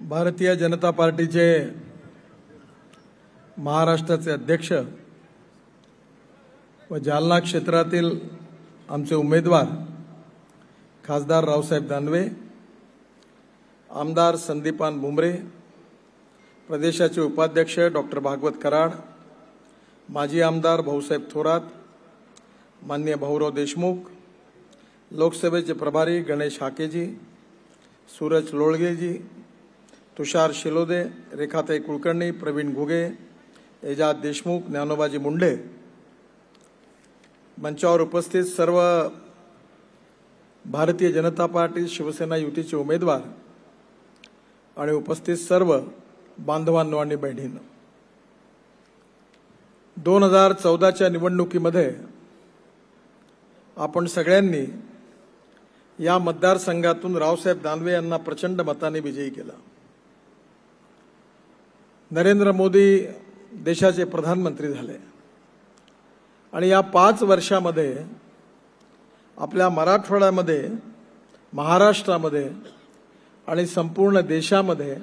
भारतीय जनता पार्टीचे महाराष्ट्राचे अध्यक्ष व जालना क्षेत्रातील आमचे उमेदवार खासदार रावसाहेब दानवे, आमदार संदीपान भुमरे, प्रदेशाचे उपाध्यक्ष डॉक्टर भागवत कराड, माजी आमदार भाऊसाहेब थोरात, माननीय भाऊराव देशमुख, लोकसभेचे प्रभारी गणेश हाकेजी, सूरज लोळगेजी, तुषार शिलोदे, रेखाताई कुलकर्णी, प्रवीण घुगे, एजाज देशमुख, ज्ञानोबाजी मुंडे, मंचावर उपस्थित सर्व भारतीय जनता पार्टी शिवसेना युतीचे उमेदवार आणि उपस्थित सर्व बांधवांनो आणि बहिणींनो, 2014च्या निवडणुकीमध्ये आपण सगळ्यांनी या मतदारसंघातून रावसाहेब दानवे यांना प्रचंड मताने विजयी केला। नरेंद्र मोदी देशाचे प्रधानमंत्री झाले आणि या 5 वर्षामध्ये आपल्या मराठवाड्यामध्ये, महाराष्ट्रामध्ये आणि संपूर्ण देशामध्ये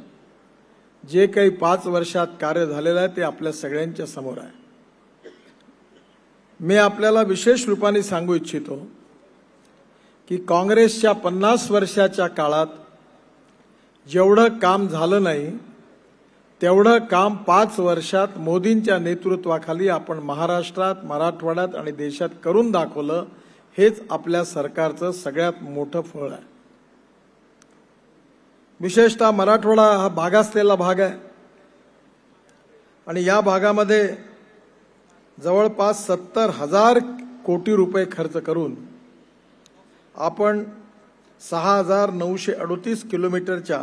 जे काही 5 वर्षात कार्य झालेलं आहे ते आपल्या सगळ्यांच्या समोर आहे। मी आपल्याला विशेष रूपाने सांगू इच्छितो की काँग्रेसच्या 50 वर्षाच्या काळात जेवढं काम झालं नाही तेवढं काम 5 वर्षात मोदींच्या नेतृत्वाखाली आपण महाराष्ट्रात, मराठवाड्यात आणि देशात करून दाखवलं। हेच आपल्या सरकारचं सगळ्यात मोठं फळ आहे। विशेषतः मराठवाडा हा भागासलेला भाग आहे आणि या भागामध्ये जवळपास 70,000 कोटी रुपये खर्च करून आपण 6,938 किलोमीटरच्या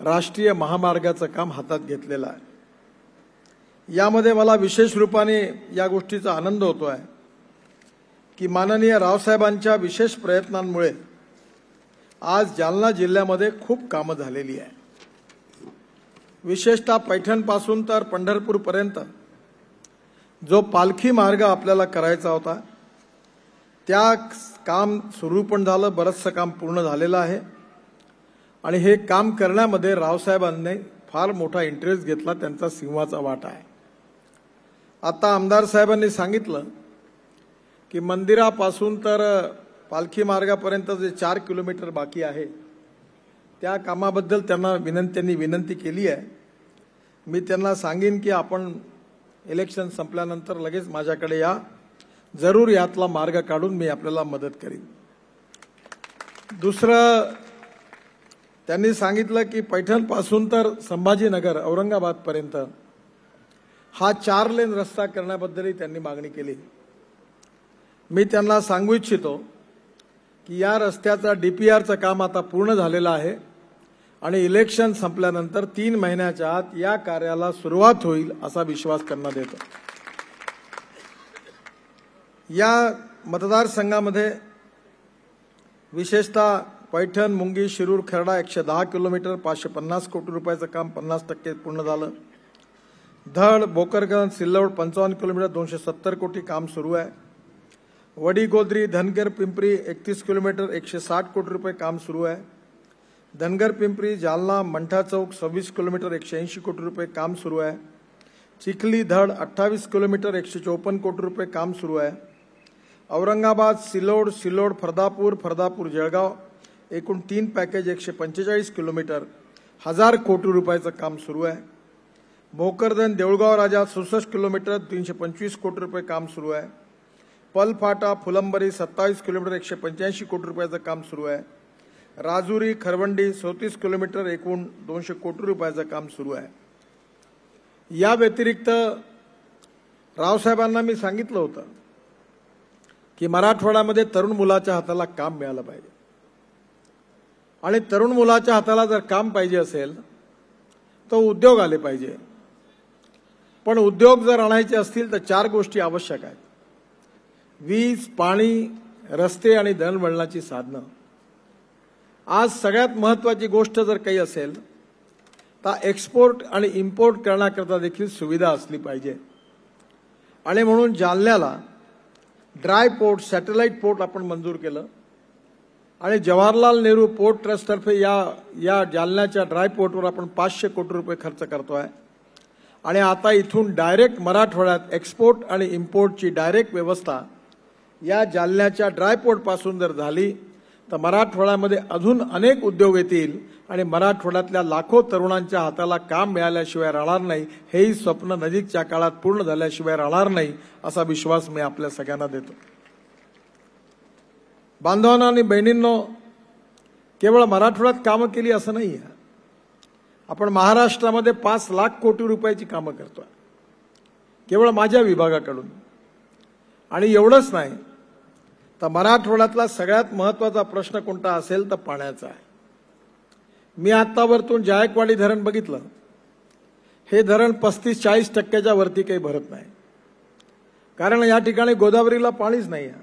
राष्ट्रीय महामार्गाचं काम हातात घेतलेलं आहे। यामध्ये मला विशेष रूपाने या गोष्टीचा आनंद होतो आहे की माननीय रावसाहेबांच्या विशेष प्रयत्नांमुळे आज जालना जिल्ह्यामध्ये खूप कामं झालेली आहे। विशेषतः पैठणपासून तर पंढरपूरपर्यंत जो पालखी मार्ग आपल्याला करायचा होता त्या काम सुरू पण झालं, बरंचसं काम पूर्ण झालेलं आहे आणि हे काम करण्यामध्ये रावसाहेबांनी फार मोठा इंटरेस्ट घेतला, त्यांचा सिंहाचा वाटा आहे। आता आमदार साहेबांनी सांगितलं की मंदिरापासून तर पालखी मार्गापर्यंत जे 4 किलोमीटर बाकी आहे त्या कामाबद्दल त्यांनी विनंती केली आहे। मी त्यांना सांगेन की आपण इलेक्शन संपल्यानंतर लगेच माझ्याकडे या, जरूर यातला मार्ग काढून मी आपल्याला मदत करीन। दुसरं त्यांनी सांगितलं की पैठणपासून तर संभाजीनगर, औरंगाबादपर्यंत हा 4 लेन रस्ता करण्याबद्दलही त्यांनी मागणी केली। मी त्यांना सांगू इच्छितो की या रस्त्याचा DPRचं काम आता पूर्ण झालेलं आहे आणि इलेक्शन संपल्यानंतर 3 महिन्याच्या आत या कार्याला सुरुवात होईल असा विश्वास करण्यात येतो। या मतदारसंघामध्ये विशेषतः पैठण, मुंगी, शिरूर, खर्डा 110 किलोमीटर 550 कोटी रुपयाचं काम 50% पूर्ण झालं। धड, भोकरगंज, सिल्लोड 55 किलोमीटर 270 कोटी काम सुरू आहे। वडीगोद्री, धनगर, पिंपरी 31 किलोमीटर 160 कोटी रुपये काम सुरू आहे। धनगर, पिंपरी, जालना, मंठा चौक 26 किलोमीटर 180 कोटी रुपये काम सुरू आहे। चिखली, धड 28 किलोमीटर 154 कोटी रुपये काम सुरू आहे। औरंगाबाद, सिल्लोड, फरदापूर, जळगाव एकूण 3 पॅकेज 145 किलोमीटर 1000 कोटी रुपयाचं काम सुरू आहे। भोकरदन, देऊळगाव राजा 66 किलोमीटर 325 कोटी रुपये काम सुरू आहे। पलफाटा, फुलंबरी 27 किलोमीटर 185 कोटी रुपयाचं काम सुरू आहे। राजुरी, खरवंडी 34 किलोमीटर एकूण 200 कोटी रुपयाचं काम सुरू आहे। या व्यतिरिक्त रावसाहेबांना मी सांगितलं होतं की मराठवाड्यामध्ये तरुण मुलाच्या हाताला काम मिळालं पाहिजे आणि तरुण मुलाच्या हाताला जर काम पाहिजे असेल तर उद्योग आले पाहिजे। पण उद्योग जर आणायचे असतील तर 4 गोष्टी आवश्यक आहेत: वीज, पाणी, रस्ते आणि दळणवळणाची साधनं। आज सगळ्यात महत्त्वाची गोष्ट जर काही असेल तर एक्सपोर्ट आणि इम्पोर्ट करण्याकरता देखील सुविधा असली पाहिजे आणि म्हणून जालन्याला ड्राय पोर्ट, सॅटेलाइट पोर्ट आपण मंजूर केलं आणि जवाहरलाल नेहरू पोर्ट ट्रस्टतर्फे या जालन्याच्या ड्राय पोर्टवर आपण 500 कोटी रुपये खर्च करतोय आणि आता इथून डायरेक्ट मराठवाड्यात एक्सपोर्ट आणि इम्पोर्टची डायरेक्ट व्यवस्था या जालन्याच्या ड्राय पोर्टपासून जर झाली तर मराठवाड्यामध्ये अजून अनेक उद्योग येतील आणि मराठवाड्यातल्या लाखो तरुणांच्या हाताला काम मिळाल्याशिवाय राहणार नाही, हेही स्वप्न नजीकच्या काळात पूर्ण झाल्याशिवाय राहणार नाही असा विश्वास मी आपल्या सगळ्यांना देतो। बांधवांनो आणि बहिणींनो, केवळ मराठवाड्यात कामं केली असं नाही आहे, आपण महाराष्ट्रामध्ये 5 लाख कोटी रुपयाची कामं करतोय केवळ माझ्या विभागाकडून। आणि एवढंच नाही तर मराठवाड्यातला सगळ्यात महत्त्वाचा प्रश्न कोणता असेल तर पाण्याचा आहे। मी आत्तावरतून जायकवाडी धरण बघितलं, हे धरण 35-40% वरती काही भरत नाही, कारण या ठिकाणी गोदावरीला पाणीच नाही आहे।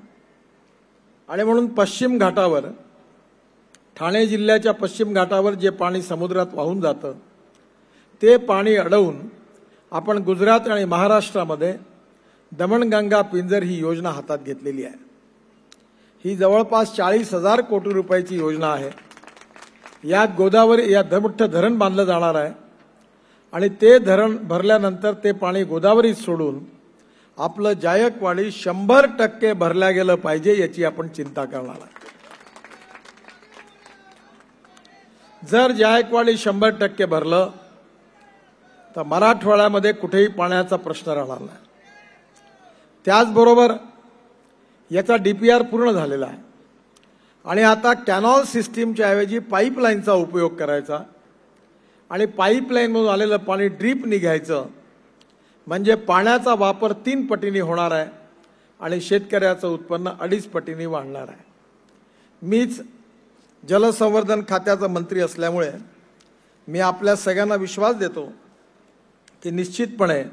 आणि म्हणून पश्चिम घाटावर, ठाणे जिल्ह्याच्या पश्चिम घाटावर जे पाणी समुद्रात वाहून जातं ते पाणी अडवून आपण गुजरात आणि महाराष्ट्रामध्ये दमणगंगा पिंजर ही योजना हातात घेतलेली आहे। ही जवळपास 40,000 कोटी रुपयाची योजना आहे। यात गोदावरी या मोठं धरण बांधलं जाणार आहे आणि ते धरण भरल्यानंतर ते पाणी गोदावरीत सोडून आपलं जायकवाडी 100% भरल्या गेलं पाहिजे याची आपण चिंता करणार आहे। जर जायकवाडी 100% भरलं तर मराठवाड्यामध्ये कुठेही पाण्याचा प्रश्न राहणार नाही। त्याचबरोबर याचा डीपीआर पूर्ण झालेला आहे आणि आता कॅनॉल सिस्टीमच्या ऐवजी पाईपलाईनचा उपयोग करायचा आणि पाईपलाईनमधून आलेलं पाणी ड्रीप निघायचं, म्हणजे पाण्याचा वापर 3 पटीने होणार आहे आणि शेतकऱ्याचं उत्पन्न 2.5 पटीने वाढणार आहे। मीच जलसंवर्धन खात्याचा मंत्री असल्यामुळे मी आपल्या सगळ्यांना विश्वास देतो की निश्चितपणे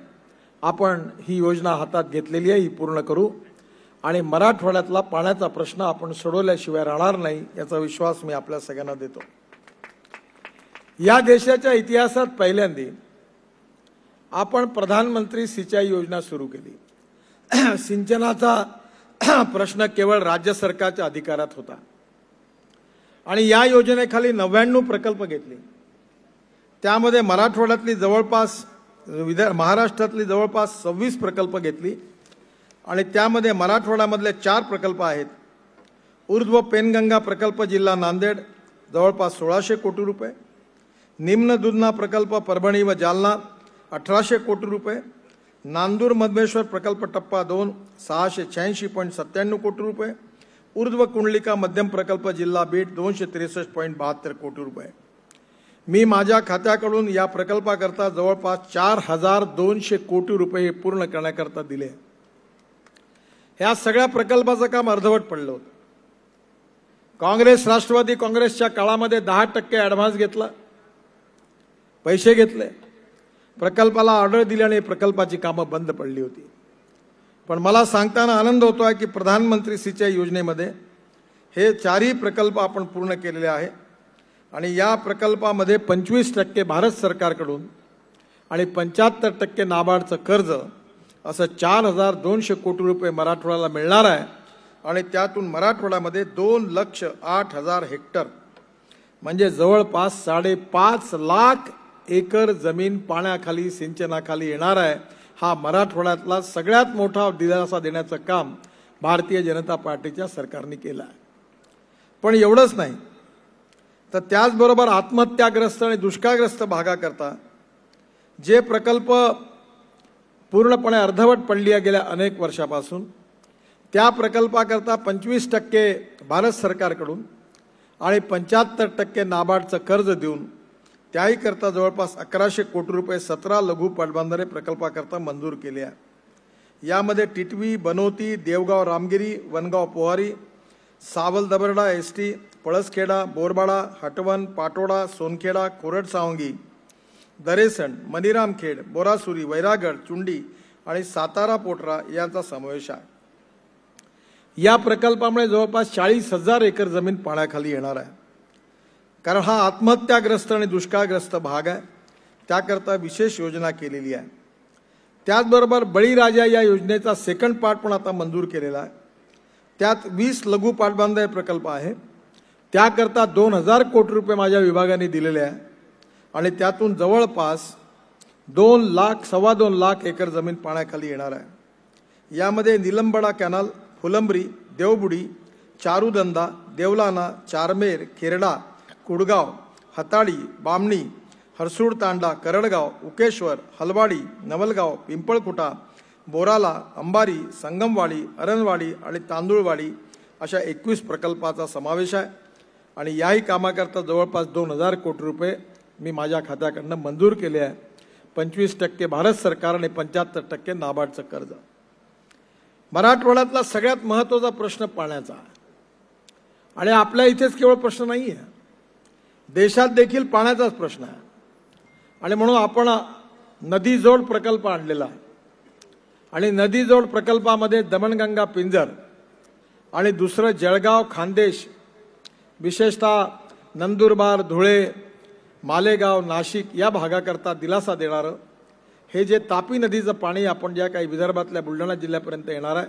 आपण ही योजना हातात घेतलेली आहे, ही पूर्ण करू आणि मराठवाड्यातला पाण्याचा प्रश्न आपण सोडवल्याशिवाय राहणार नाही याचा विश्वास मी आपल्या सगळ्यांना देतो। या देशाच्या इतिहासात पहिल्यांदा आपण प्रधानमंत्री सिंचाई योजना सुरू केली। सिंचनाचा प्रश्न केवळ राज्य सरकारच्या अधिकारात होता आणि या योजनेखाली 99 प्रकल्प घेतले। त्यामध्ये मराठवाड्यातली जवळपास महाराष्ट्रातली जवळपास 26 प्रकल्प घेतली आणि त्यामध्ये मराठवाड्यामधले 4 प्रकल्प आहेत। ऊर्ध्व पेनगंगा प्रकल्प जिल्हा नांदेड जवळपास 1600 कोटी रुपये, निम्न दुधना प्रकल्प परभणी व जालना 1800 कोटी रुपये, नांदूर मधमेश्वर प्रकल्प टप्पा 2 686.97 कोटी रुपये, ऊर्ध्व कुंडलिका मध्यम प्रकल्प जिल्हा बीड 263.72 कोटी रुपये। मी माझ्या खात्याकडून या प्रकल्पाकरता जवळपास 4200 कोटी रुपये पूर्ण करण्याकरता दिले। ह्या सगळ्या प्रकल्पाचं काम अर्धवट पडलं होतं। काँग्रेस राष्ट्रवादी काँग्रेसच्या काळामध्ये 10% ॲडव्हान्स घेतला, पैसे घेतले, प्रकल्पाला ऑर्डर दिल्याने प्रकल्पाची कामं बंद पडली होती। पण मला सांगताना आनंद होतोय की प्रधानमंत्री सिंचाई योजनेमध्ये हे 4ही प्रकल्प आपण पूर्ण केलेले आहे आणि या प्रकल्पामध्ये 25% भारत सरकारकडून आणि 75% नाबार्डचं कर्ज असं 4200 कोटी रुपये मराठवाड्याला मिळणार आहे आणि त्यातून मराठवाड्यामध्ये 2,08,000 हेक्टर म्हणजे जवळपास 5.5 लाख एकर जमीन पाण्याखाली सिंचनाखाली येणार आहे। हा मराठवाड्यातला सगळ्यात मोठा दिलासा देण्याचं काम भारतीय जनता पार्टीच्या सरकारने केलं आहे। पण एवढंच नाही तर त्याचबरोबर आत्महत्याग्रस्त आणि दुष्काळग्रस्त भागाकरता जे प्रकल्प पूर्णपणे अर्धवट पडले गेल्या अनेक वर्षापासून त्या प्रकल्पाकरता 25% भारत सरकारकडून आणि 75% नाबार्डचं कर्ज देऊन त्याही करता जवळपास 1100 कोटी रुपये 17 लघु पाटबंधारे प्रकल्पाकरता मंजूर केले आहे। यामध्ये टिटवी, बनोती, देवगाव रामगिरी, वनगाव पोहारी, सावल दबर्डा एसटी, पळसखेडा, बोरबाडा, हटवन, पाटोडा, सोनखेडा, कोरडसावंगी, दरेसण, मनिरामखेड, बोरासुरी, वैरागड, चुंडी आणि सातारा पोटरा यांचा समावेश आहे। या प्रकल्पामुळे जवळपास 40,000 एकर जमीन पाण्याखाली येणार आहे, कारण हा आत्महत्याग्रस्त आणि दुष्काळग्रस्त भाग आहे, त्याकरता विशेष योजना केलेली आहे। त्याचबरोबर बळीराजा या योजनेचा सेकंड पार्ट पण आता मंजूर केलेला आहे। त्यात 20 लघु पाटबंधारे प्रकल्प आहे त्याकरता 2000 कोटी रुपये माझ्या विभागाने दिलेले आहे आणि त्यातून जवळपास 2 लाख एकर जमीन पाण्याखाली येणार आहे। यामध्ये निलंबडा कॅनल, फुलंब्री, देवबुडी, चारुदंदा, देवलाना, चारमेर, खेरडा, कुडगाव, हताळी, बामणी, हरसूड तांडा, करडगाव, उकेश्वर, हलवाडी, नवलगाव, पिंपळखुटा, बोराला, अंबारी, संगमवाडी, अरणवाडी आणि तांदूळवाडी अशा 21 प्रकल्पाचा समावेश आहे आणि याही कामाकरता जवळपास 2000 कोटी रुपये मी माझ्या खात्याकडून मंजूर केले आहे। 25% भारत सरकार आणि 75% नाबार्डचं कर्ज। मराठवाड्यातला सगळ्यात महत्त्वाचा प्रश्न पाण्याचा आहे आणि आपल्या इथेच केवळ प्रश्न नाही आहे, देशात देखील पाण्याचाच प्रश्न आहे आणि म्हणून आपण नदी जोड प्रकल्प आणलेला आहे आणि नदी जोड प्रकल्पामध्ये दमणगंगा पिंजर आणि दुसरं जळगाव, खान्देश, विशेषतः नंदुरबार, धुळे, मालेगाव, नाशिक या भागाकरता दिलासा देणारं हे जे तापी नदीचं पाणी आपण ज्या काही विदर्भातल्या बुलढाणा जिल्ह्यापर्यंत येणार आहे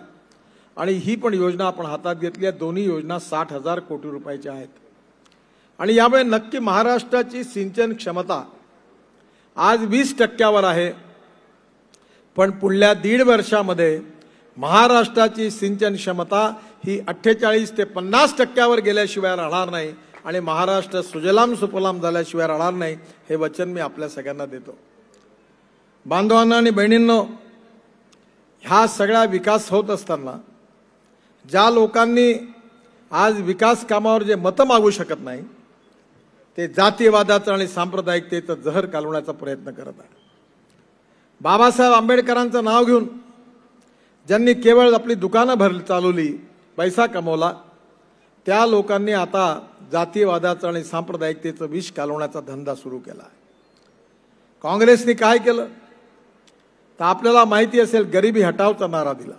आणि ही पण योजना आपण हातात घेतली आहे। दोन्ही योजना 60,000 कोटी रुपयाच्या आहेत आणि यामुळे नक्की महाराष्ट्राची सिंचन क्षमता आज 20% आहे, पण पुढल्या 1.5 वर्षामध्ये महाराष्ट्राची सिंचन क्षमता ही 48 ते 50% गेल्याशिवाय राहणार नाही आणि महाराष्ट्र सुजलाम सुफलाम झाल्याशिवाय राहणार नाही, हे वचन मी आपल्या सगळ्यांना देतो। बांधवांनो आणि बहिणींनो, ह्या सगळा विकास होत असताना ज्या लोकांनी आज विकास कामावर जे मतं मागू शकत नाही ते जातीयवादाचं आणि सांप्रदायिकतेचं जहर कालवण्याचा प्रयत्न करत आहे। बाबासाहेब आंबेडकरांचं नाव घेऊन ज्यांनी केवळ आपली दुकानं चालवली, पैसा कमवला, त्या लोकांनी आता जातीयवादाचं आणि सांप्रदायिकतेचं विष कालवण्याचा धंदा सुरू केला आहे। काँग्रेसने काय केलं तर आपल्याला माहिती असेल, गरिबी हटावचा नारा दिला।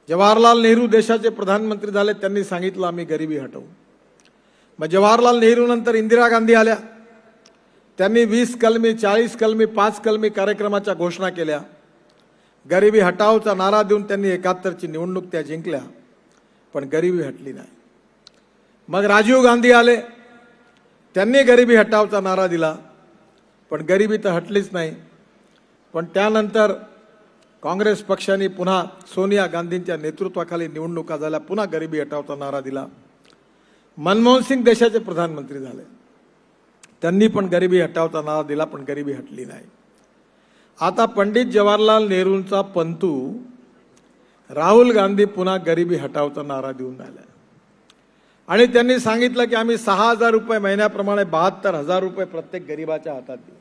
जवाहरलाल नेहरू देशाचे प्रधानमंत्री झाले, त्यांनी सांगितलं आम्ही गरिबी हटवू। मग जवाहरलाल नेहरू नंतर इंदिरा गांधी आल्या, त्यांनी 20 कलमी, 40 कलमी, 5 कलमी कार्यक्रमाच्या घोषणा केल्या। गरिबी हटावचा नारा देऊन त्यांनी 71ची निवडणूक त्या जिंकल्या, पण गरिबी हटली नाही। मग राजीव गांधी आले, त्यांनी गरिबी हटावचा नारा दिला, पण गरिबी तर हटलीच नाही। पण त्यानंतर काँग्रेस पक्षाने पुन्हा सोनिया गांधींच्या नेतृत्वाखाली निवडणुका झाल्या, पुन्हा गरिबी हटावचा नारा दिला। मनमोहन सिंग देशाचे प्रधानमंत्री झाले, त्यांनी पण गरिबी हटावचा नारा दिला, पण गरिबी हटली नाही। आता पंडित जवाहरलाल नेहरूंचा पंतू राहुल गांधी पुन्हा गरिबी हटावचा नारा देऊन राहिला आणि त्यांनी सांगितलं की आम्ही 6,000 रुपये महिन्याप्रमाणे 72,000 रुपये प्रत्येक गरीबाच्या हातात देऊ।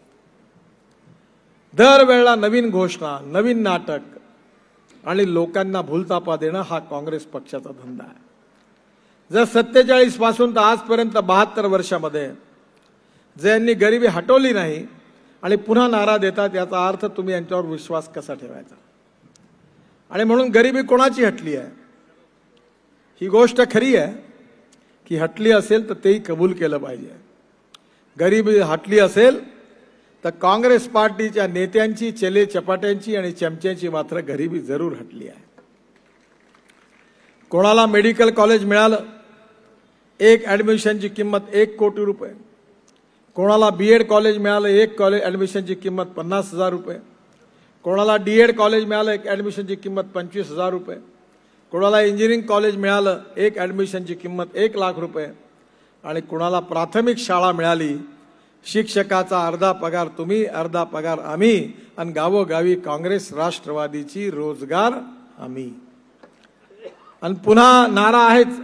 दरवेळेला नवीन घोषणा, नवीन नाटक आणि लोकांना भूलतापा देणं हा काँग्रेस पक्षाचा धंदा आहे। जर 47 पासून तर आजपर्यंत 72 वर्षामध्ये ज्यांनी गरिबी हटवली नाही आणि पुन्हा नारा देतात, याचा अर्थ तुम्ही यांच्यावर विश्वास कसा ठेवायचा? आणि म्हणून गरिबी कोणाची हटली आहे? ही गोष्ट खरी आहे की हटली असेल तर तेही कबूल केलं पाहिजे। गरिबी हटली असेल तर काँग्रेस पार्टीच्या नेत्यांची, चेले चपाट्यांची आणि चमच्यांची मात्र गरिबी जरूर हटली आहे। कोणाला मेडिकल कॉलेज मिळालं, एक ॲडमिशनची किंमत 1 कोटी रुपये। कोणाला बीएड कॉलेज मिळालं, एक कॉलेज ॲडमिशनची किंमत 50,000 रुपये। कोणाला डीएड कॉलेज मिळालं, एक ॲडमिशनची किंमत 25,000 रुपये। कोणाला इंजिनिअरिंग कॉलेज मिळालं, एक ॲडमिशनची किंमत 1 लाख रुपये आणि कोणाला प्राथमिक शाळा मिळाली, शिक्षकाचा अर्धा पगार तुम्ही, अर्धा पगार आम्ही आणि गावोगावी काँग्रेस राष्ट्रवादीची रोजगार आम्ही। आणि पुन्हा नारा आहेच,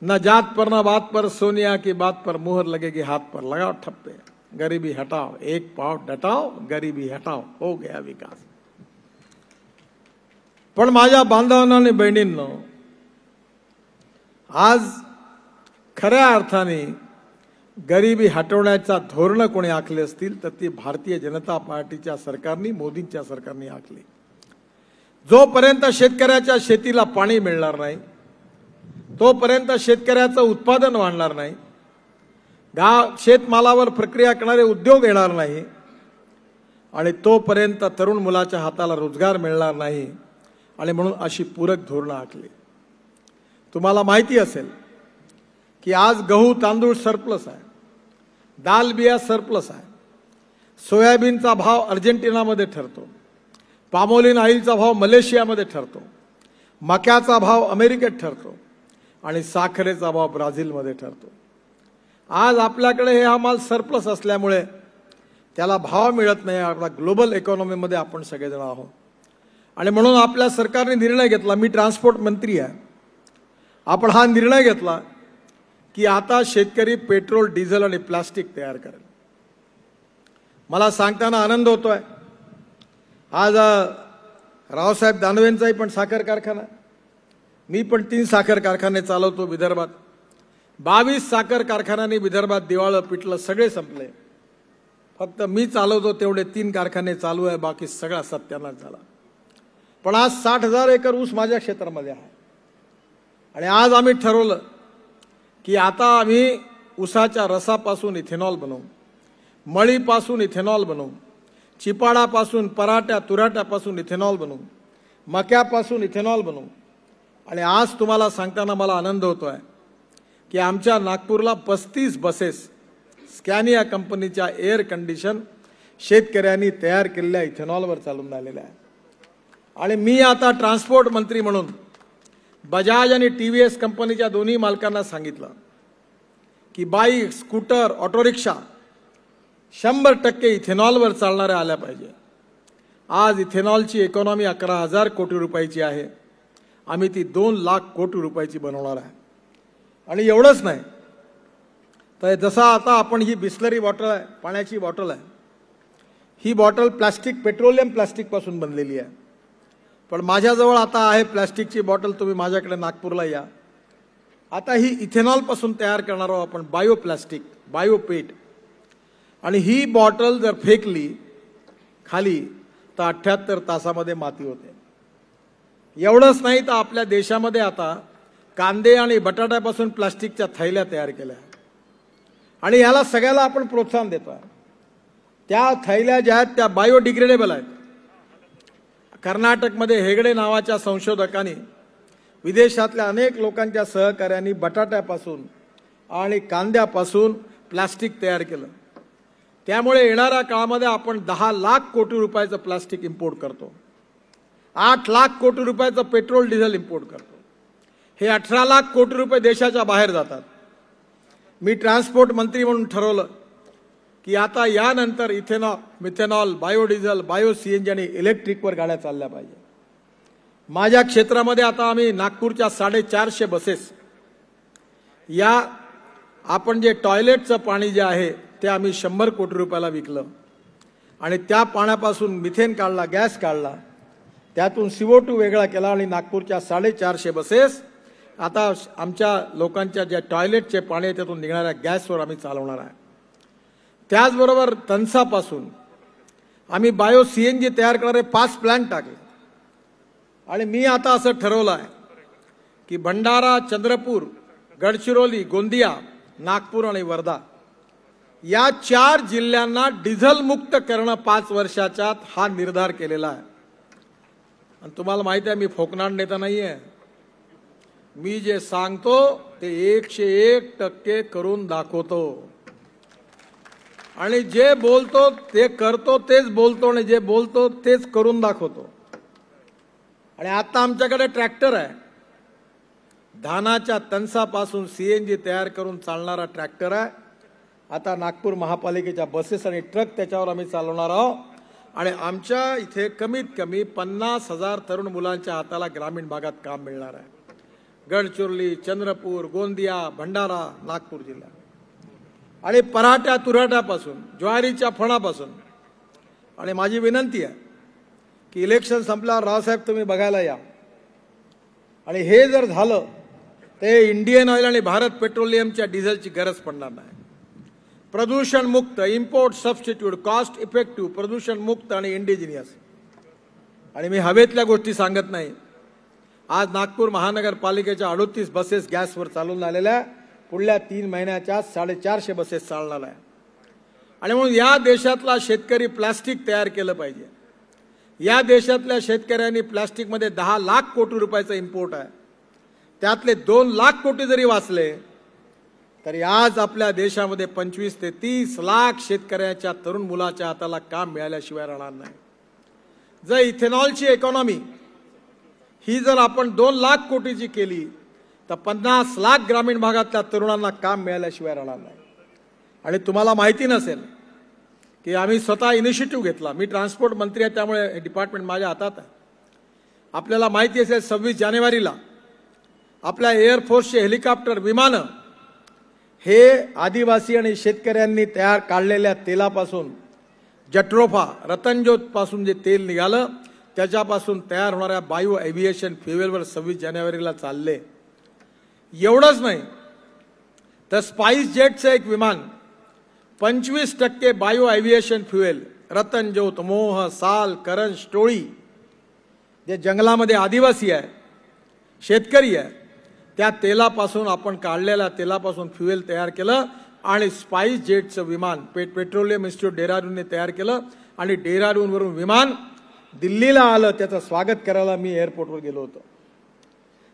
न जात पर न बात पर, सोनिया की बात पर मुहर लगेगी हाथ पर, लगाओ ठप्पे, गरीबी हटाओ, एक पाव डटाओ, गरीबी हटाओ, हो गया विकास। पण माझ्या बांधवांनो आणि बहिणींनो, आज खऱ्या अर्थाने गरिबी हटवण्याचा धोरण कोणी आखले असतील तर ती भारतीय जनता पार्टीच्या सरकारने, मोदींच्या सरकारने आखली। जोपर्यंत शेतकऱ्याच्या शेतीला पाणी मिळणार नाही, तोपर्यंत शेतकऱ्याचं उत्पादन वाढणार नाही, शेतमालावर प्रक्रिया करणारे उद्योग येणार नाही आणि तोपर्यंत तरुण मुलाच्या हाताला रोजगार मिळणार नाही आणि म्हणून अशी पूरक धोरणं आखली। तुम्हाला माहिती असेल की आज गहू तांदूळ सरप्लस आहे, दाल बिया सरप्लस आहे, सोयाबीनचा भाव अर्जेंटिनामध्ये ठरतो, पामोलिन ऑइलचा भाव मलेशियामध्ये ठरतो, मक्याचा भाव अमेरिकेत ठरतो आणि साखरेचा भाव ब्राझीलमध्ये ठरतो. आज आपल्याकडे हे हा माल सरप्लस असल्यामुळे त्याला भाव मिळत नाही. आपला ग्लोबल इकॉनॉमीमध्ये आपण सगळेजण आहोत आणि म्हणून आपल्या सरकारने निर्णय घेतला, मी ट्रान्सपोर्ट मंत्री आहे, आपण हा निर्णय घेतला की आता शेतकरी पेट्रोल, डिझेल आणि प्लास्टिक तयार करेल. मला सांगताना आनंद होतोय, आज रावसाहेब दानवेंचाही पण साखर कारखाना, मी पण 3 साखर कारखाने चालवतो विदर्भात. 22 साखर कारखान्यांनी विदर्भात दिवाळं पिटलं, सगळे संपले. फक्त मी चालवतो तेवढे 3 कारखाने चालू आहे, बाकी सगळा सत्यानाश झाला. पण आज 60,000 एकर ऊस माझ्या क्षेत्रामध्ये आहे आणि आज आम्ही ठरवलं की आता आम्ही ऊसाच्या रसापासून इथेनॉल बनवू, मळीपासून इथेनॉल बनवू, चिपाडापासून, पराठ्या तुराट्यापासून इथेनॉल बनवू, मक्यापासून इथेनॉल बनवू. आणि आज तुम्हाला सांगताना मला आनंद होतोय की आमच्या नागपूरला 35 बसेस स्कॅनिया कंपनीच्या एअर कंडिशन शेतकऱ्यांनी तयार केलेल्या इथेनॉलवर चालून राहिलेल्या आहे. आणि मी आता ट्रान्सपोर्ट मंत्री म्हणून बजाज आणि TVS कंपनीच्या दोन्ही मालकांना सांगितलं की बाईक, स्कूटर, ऑटो रिक्षा 100% इथेनॉलवर चालणाऱ्या आल्या पाहिजे. आज इथेनॉलची इकॉनॉमी 11,000 कोटी रुपयाची आहे. आम्ही ती 2 लाख कोटी रुपयाची बनवणार आहे. आणि एवढंच नाही तर जसा आता आपण ही बिस्लरी बॉटल आहे, पाण्याची बॉटल आहे, ही बॉटल प्लास्टिक, पेट्रोलियम प्लास्टिक पासून बनलेली आहे. पण माझ्याजवळ आता आहे प्लास्टिकची बॉटल, तुम्ही माझ्याकडे नागपूरला या. आता ही इथेनॉल पासून तयार करणार आहोत आपण, बायो प्लास्टिक, बायोपेट. आणि ही बॉटल जर फेकली खाली तर 78 तासामध्ये माती होते. एवढंच नाही तर आपल्या देशामध्ये आता कांदे आणि बटाट्यापासून प्लास्टिकच्या थैल्या तयार केल्या आणि याला सगळ्याला आपण प्रोत्साहन देतोय. त्या थैल्या ज्या आहेत त्या बायोडिग्रेडेबल आहेत. कर्नाटकमध्ये हेगडे नावाच्या संशोधकांनी विदेशातल्या अनेक लोकांच्या सहकार्याने बटाट्यापासून आणि कांद्यापासून प्लास्टिक तयार केलं. त्यामुळे येणाऱ्या काळामध्ये आपण 10 लाख कोटी रुपयाचं प्लास्टिक इम्पोर्ट करतो, 8 लाख कोटी रुपयाचं पेट्रोल डिझेल इम्पोर्ट करतो. हे 18 लाख कोटी रुपये देशाच्या बाहेर जातात. मी ट्रान्सपोर्ट मंत्री म्हणून ठरवलं की आता यानंतर ethanol, methanol, biodiesel, bio CNG आणि इलेक्ट्रिकवर गाड्या चालल्या पाहिजे. माझ्या क्षेत्रामध्ये आता आम्ही नागपूरच्या 450 बसेस, या आपण जे टॉयलेटचं पाणी जे आहे ते आम्ही 100 कोटी रुपयाला विकलं आणि त्या पाण्यापासून मिथेन काढला, गॅस काढला, त्यातून CO2 वेगळा केला आणि नागपूरच्या 450 बसेस आता आमच्या लोकांच्या ज्या टॉयलेटचे पाणी आहे त्यातून निघणाऱ्या गॅसवर आम्ही चालवणार आहे. त्याचबरोबर तणसापासून आम्ही बायो CNG तयार करणारे 5 प्लांट टाकले. आणि मी आता असं ठरवलं आहे की भंडारा, चंद्रपूर, गडचिरोली, गोंदिया, नागपूर आणि वर्धा या 4 जिल्ह्यांना डिझेल मुक्त करणं 5 वर्षाच्या आत हा निर्धार केलेला आहे. आणि तुम्हाला माहिती आहे मी फोकनाड नेता नाहीये. मी जे सांगतो ते 101% करून दाखवतो आणि जे बोलतो ते करतो, तेच बोलतो आणि जे बोलतो तेच करून दाखवतो. आणि आता आमच्याकडे ट्रॅक्टर आहे, धानाच्या तणसापासून CNG तयार करून चालणारा ट्रॅक्टर आहे. आता नागपूर महापालिकेच्या बसेस आणि ट्रक त्याच्यावर आम्ही चालवणार आहोत. आणि आमच्या इथे कमीत कमी 50,000 तरुण मुलांच्या हाताला ग्रामीण भागात काम मिळणार आहे. गडचिरोली, चंद्रपूर, गोंदिया, भंडारा, नागपूर जिल्हा. आणि पराठ्या तुराट्यापासून, ज्वारीच्या फणापासून. आणि माझी विनंती आहे की इलेक्शन संपल्यावर रावसाहेब तुम्ही बघायला या. आणि हे जर झालं ते इंडियन ऑइल आणि भारत पेट्रोलियमच्या डिझेलची गरज पडणार नाही. प्रदूषण मुक्त, इम्पोर्ट सबस्टिट्यूट, कॉस्ट इफेक्टिव्ह, प्रदूषण मुक्त आणि इंडिजिनियस. आणि मी हवेतल्या गोष्टी सांगत नाही. आज नागपूर महानगरपालिकेच्या 38 बसेस गॅसवर चालून आलेल्या, पुढल्या 3 महिन्याच्या 450 बसेस चालणार आहे. आणि म्हणून या देशातला शेतकरी प्लास्टिक तयार केलं पाहिजे. या देशातल्या शेतकऱ्यांनी प्लास्टिकमध्ये 10 लाख कोटी रुपयाचं इम्पोर्ट आहे. त्यातले 2 लाख कोटी जरी वाचले तरी आज आपल्या देशामध्ये 25 ते 30 लाख शेतकऱ्याच्या तरुण मुलाच्या हाताला काम मिळाल्याशिवाय राहणार नाही। जर इथेनॉलची इकॉनॉमी ही जर आपण 2 लाख कोटीची केली तर 50 लाख ग्रामीण भागातल्या तरुणांना काम मिळाल्याशिवाय राहणार नाही। आणि तुम्हाला माहिती नसेल की आम्ही स्वतः इनिशिएटिव्ह घेतला। मी ट्रान्सपोर्ट मंत्री आहे, त्यामुळे हे डिपार्टमेंट माझ्या हातात आहे। आपल्याला माहिती असेल 26 जानेवारीला आपल्या एअरफोर्सचे हेलिकॉप्टर विमानं हे आदिवासी आणि शेतकऱ्यांनी तयार काढलेल्या तेलापासून, जट्रोफा रतनजोत पासून जे तेल निघालं त्याच्यापासून तयार होणाऱ्या बायो एव्हिएशन फ्युएलवर 26 जानेवारीला चालले। एवढंच नाही तर स्पाइस जेटचं एक विमान 25% बायो एव्हिएशन फ्युएल, रतनजोत, मोह, साल, करंज, टोळी जे जंगलामध्ये आदिवासी आहे, शेतकरी आहे, त्या तेलापासून आपण काढलेल्या तेलापासून फ्युएल तयार केलं आणि स्पाइस जेटचं विमान पेट्रोलियम इन्स्टिट्यूट डेहराडूनने तयार केलं आणि डेहराडूनवरून विमान दिल्लीला आलं। त्याचं स्वागत करायला मी एअरपोर्टवर गेलो होतो।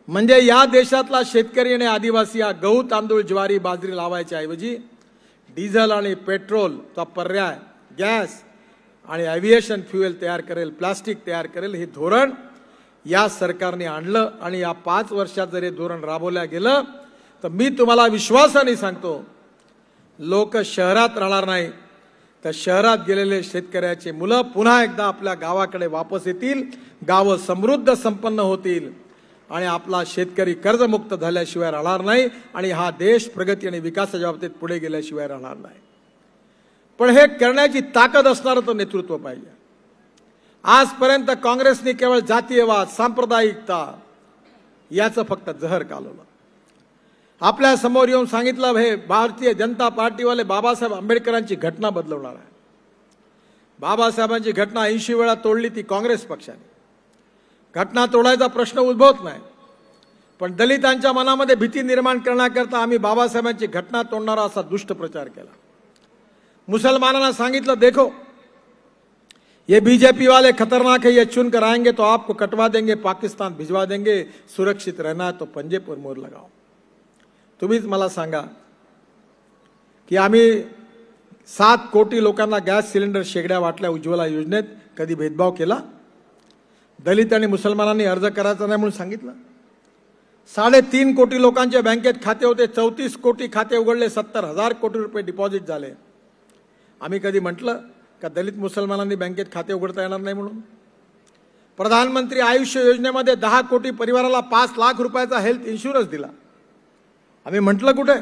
म्हणजे या देशातला शेतकरी आणि आदिवासी हा गहू, तांदूळ, ज्वारी, बाजरी लावायच्या ऐवजी डिझेल आणि पेट्रोलचा पर्याय गॅस आणि एव्हिएशन फ्युएल तयार करेल, प्लास्टिक तयार करेल, हे धोरण या सरकारने आणलं। आणि या 5 वर्षात जर हे धोरण राबवलं गेलं तर मी तुम्हाला विश्वासाने सांगतो, लोक शहरात राहणार नाही तर शहरात गेलेले शेतकऱ्याचे मुलं पुन्हा एकदा आपल्या गावाकडे वापस येतील, गावं समृद्ध संपन्न होतील आणि आपला शेतकरी कर्जमुक्त झाल्याशिवाय राहणार नाही आणि हा देश प्रगती आणि विकासाच्या बाबतीत पुढे गेल्याशिवाय राहणार नाही। पण हे करण्याची ताकद असणारं तर नेतृत्व पाहिजे। आजपर्यंत काँग्रेसने केवळ जातीयवाद, सांप्रदायिकता याचं फक्त जहर कालवलं। आपल्या समोर येऊन सांगितलं हे भारतीय जनता पार्टीवाले बाबासाहेब आंबेडकरांची घटना बदलवणार आहे। बाबासाहेबांची घटना 80 वेळा तोडली ती काँग्रेस पक्षाने। घटना तोडायचा प्रश्न उद्भवत नाही, पण दलितांच्या मनामध्ये भीती निर्माण करण्याकरता आम्ही बाबासाहेबांची घटना तोडणारा असा दुष्ट प्रचार केला। मुसलमानांना सांगितलं देखो ये बीजेपी वाले खतरनाक है, ये चुनकर आएंगे तो आपको कटवा देंगे, पाकिस्तान भिजवा देंगे, सुरक्षित रहना है तो पंजे पर मोहर लगाओ। तुम्हीच मला सांगा की आम्ही 7 कोटी लोकांना गॅस सिलेंडर शेगड्या वाटल्या उज्ज्वला योजनेत, कधी भेदभाव केला? दलित आणि मुसलमानांनी अर्ज करायचा नाही म्हणून सांगितलं? 3.5 कोटी लोकांच्या बँकेत खाते होते, 34 कोटी खाते उघडले, 70,000 कोटी रुपये डिपॉझिट झाले। आम्ही कधी म्हटलं का दलित मुसलमानांनी बँकेत खाते उघडता येणार नाही म्हणून? प्रधानमंत्री आयुष्य योजनेमध्ये 10 कोटी परिवाराला 5 लाख रुपयाचा हेल्थ इन्शुरन्स दिला। आम्ही म्हटलं कुठे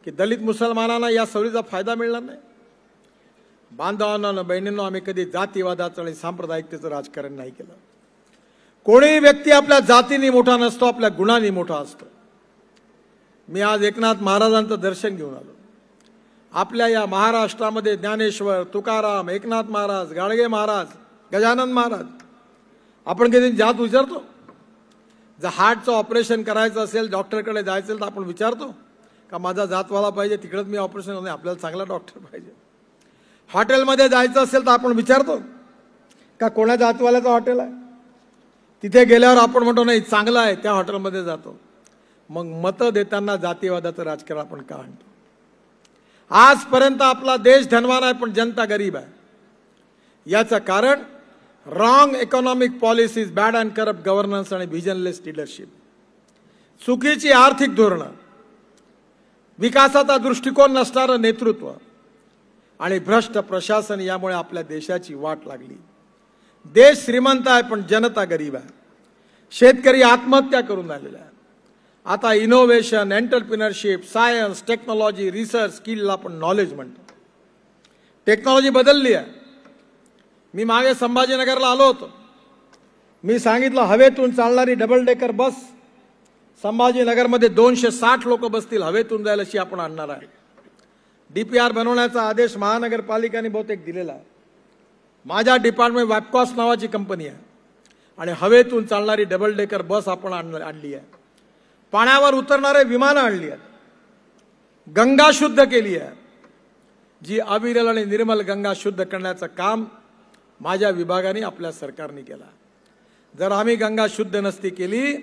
की दलित मुसलमानांना या सवलतीचा फायदा मिळणार नाही? बांधवांनो, बहिणींनो, आम्ही कधी जातीवादाचं आणि सांप्रदायिकतेचं राजकारण नाही केलं। कोणीही व्यक्ती आपल्या जातीने मोठा नसतो, आपल्या गुणांनी मोठा असतो। मी आज एकनाथ महाराजांचं दर्शन घेऊन आलो। आपल्या या महाराष्ट्रामध्ये ज्ञानेश्वर, तुकाराम, एकनाथ महाराज, गाडगे महाराज, गजानन महाराज, आपण कधी जात विचारतो? जर हार्टचं ऑपरेशन करायचं असेल, डॉक्टरकडे जायचं असेल तर आपण विचारतो का माझा जातवाला पाहिजे तिकडेच मी ऑपरेशन होणार? आपल्याला चांगला डॉक्टर पाहिजे। हॉटेलमध्ये जायचं असेल तर आपण विचारतो का कोणा जातवाल्याचं हॉटेल आहे? तिथे गेल्यावर आपण म्हणतो नाही चांगलं आहे, त्या हॉटेलमध्ये जातो। मग मतं देताना जातीवादाचं राजकारण आपण का आणतो? आजपर्यंत आपला देश धनवान आहे पण जनता गरीब आहे। याचं कारण wrong economic policies, bad and corrupt governance आणि व्हिजनलेस लीडरशिप, चुकीची आर्थिक धोरणं, विकासाचा दृष्टिकोन नसणारं नेतृत्व आणि भ्रष्ट प्रशासन यामुळे आपल्या देशाची वाट लागली। देश श्रीमंत आहे पण जनता गरीब आहे। शेतकरी आत्महत्या करून राहिलेला आहे। आता innovation, entrepreneurship, science, technology, research, स्किलला आपण नॉलेज म्हणतो। टेक्नॉलॉजी बदलली आहे। मी मागे संभाजीनगरला आलो होतो, मी सांगितलं हवेतून चालणारी डबल डेकर बस संभाजीनगरमध्ये 260 लोक बसतील, हवेतून जायला अशी आपण आणणार आहे। डीपीआर बनवण्याचा आदेश महानगरपालिकेने बहुतेक दिलेला आहे। माझ्या डिपार्टमेंट वॅपकॉस नावाची कंपनी आहे आणि हवेतून चालणारी डबल डेकर बस आपण आणली आहे। पाण्यावर उतरणारे विमानं आणली आहेत, गंगा शुद्ध केली आहे। जी अविरल आणि निर्मल गंगा शुद्ध करण्याचं काम माझ्या विभागाने आपल्या सरकारने केला। जर आम्ही गंगा शुद्ध नसती केली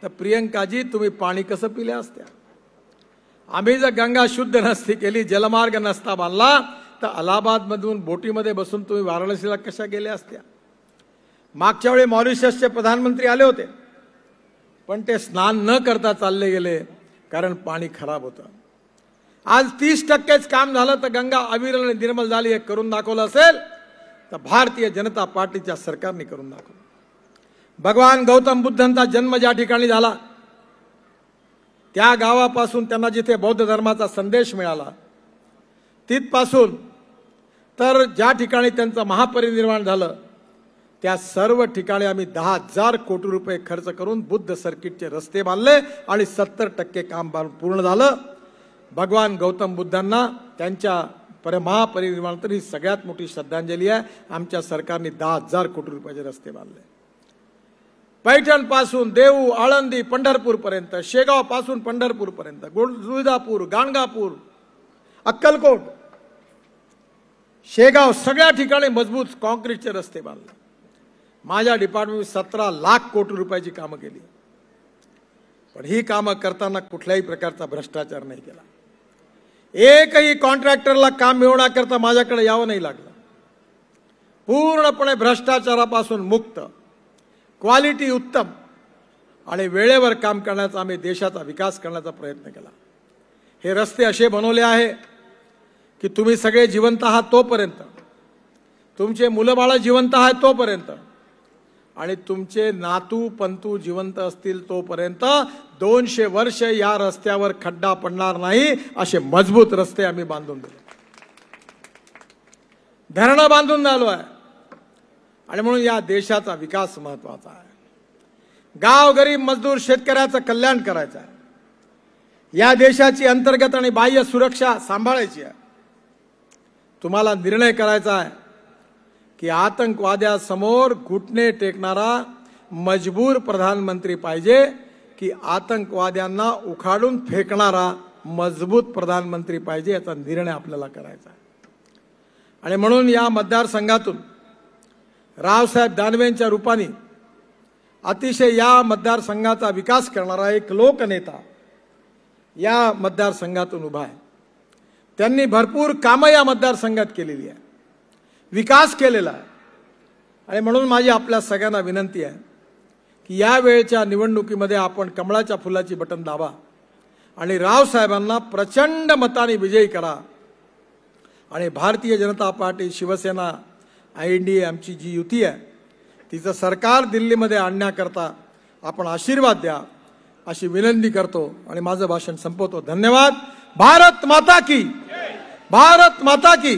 तर प्रियंकाजी तुम्ही पाणी कसं पिल्या असत्या? आम्ही जर गंगा शुद्ध नसती केली, जलमार्ग नसता बांधला, तर अलाहाबादमधून बोटीमध्ये बसून तुम्ही वाराणसीला कशा गेल्या असत्या? मागच्या वेळी मॉरिशसचे प्रधानमंत्री आले होते, पण ते स्नान न करता चालले गेले, कारण पाणी खराब होतं. आज 30%च काम झालं तर गंगा अविरल आणि निर्मल झाली. हे करून दाखवलं असेल तर भारतीय जनता पार्टीच्या सरकारने करून दाखवलं. भगवान गौतम बुद्धांचा जन्म ज्या ठिकाणी झाला, त्या गावापासून त्यांना जिथे बौद्ध धर्माचा संदेश मिळाला, तिथपासून तर ज्या ठिकाणी त्यांचं महापरिनिर्वाण झालं, त्या सर्व ठिकाणी आम्ही 10,000 कोटी रुपये खर्च करून बुद्ध सर्किटचे रस्ते बांधले आणि 70% काम पूर्ण झालं. भगवान गौतम बुद्धांना त्यांच्या महापरिनिर्वाणानंतर ही सगळ्यात मोठी श्रद्धांजली आहे. आमच्या सरकारने 10,000 कोटी रुपयाचे रस्ते बांधले. पैठण पासून देऊ, आळंदी, पंढरपूर पर्यंत, शेगाव पासून पंढरपूर पर्यंत, तुळजापूर, गाणगापूर, अक्कलकोट, शेगाव, सगळ्या ठिकाणी मजबूत कॉन्क्रीटचे रस्ते बांधले. माझ्या डिपार्टमेंट 17 लाख कोटी रुपयाची कामं केली. पण ही कामं करताना कुठल्याही प्रकारचा भ्रष्टाचार नाही केला. एकही कॉन्ट्रॅक्टरला काम मिळवण्याकरता माझ्याकडे यावं नाही लागलं. पूर्णपणे भ्रष्टाचारापासून मुक्त, क्वालिटी उत्तम आणि वेळेवर काम करण्याचा आम्ही देशाचा विकास करण्याचा प्रयत्न केला. हे रस्ते असे बनवले आहे की तुम्ही सगळे जिवंत आहात तोपर्यंत, तुमचे मुलं बाळ जिवंत आहेत तोपर्यंत आणि तुमचे नातू पंतू जिवंत असतील तोपर्यंत 200 वर्ष या रस्त्यावर खड्डा पडणार नाही, असे मजबूत रस्ते आम्ही बांधून दिले. धरणं बांधून झालो आहे आणि म्हणून या देशाचा विकास महत्वाचा आहे. गाव, गरीब, मजदूर, शेतकऱ्याचं कल्याण करायचं आहे. या देशाची अंतर्गत आणि बाह्य सुरक्षा सांभाळायची आहे. तुम्हाला निर्णय करायचा आहे की आतंकवाद्यासमोर घुटणे टेकणारा मजबूर प्रधानमंत्री पाहिजे की आतंकवाद्यांना उखाडून फेकणारा मजबूत प्रधानमंत्री पाहिजे, याचा निर्णय आपल्याला करायचा आहे. आणि म्हणून या मतदारसंघातून रावसाहेब दानवेंच्या रूपाने अतिशय या मतदारसंघाचा विकास करणारा एक लोकनेता या मतदारसंघातून उभा आहे. त्यांनी भरपूर कामं या मतदारसंघात केलेली आहे, विकास केलेला आहे. आणि म्हणून माझी आपल्या सगळ्यांना विनंती आहे की या वेळच्या निवडणुकीमध्ये आपण कमळाच्या फुलाची बटन दाबा आणि रावसाहेबांना प्रचंड मताने विजयी करा. आणि भारतीय जनता पार्टी, शिवसेना, INDA आमची जी युती आहे, तिचं सरकार दिल्लीमध्ये आणण्याकरता आपण आशीर्वाद द्या, अशी विनंती करतो आणि माझं भाषण संपवतो. धन्यवाद. भारत माता की, भारत माता की.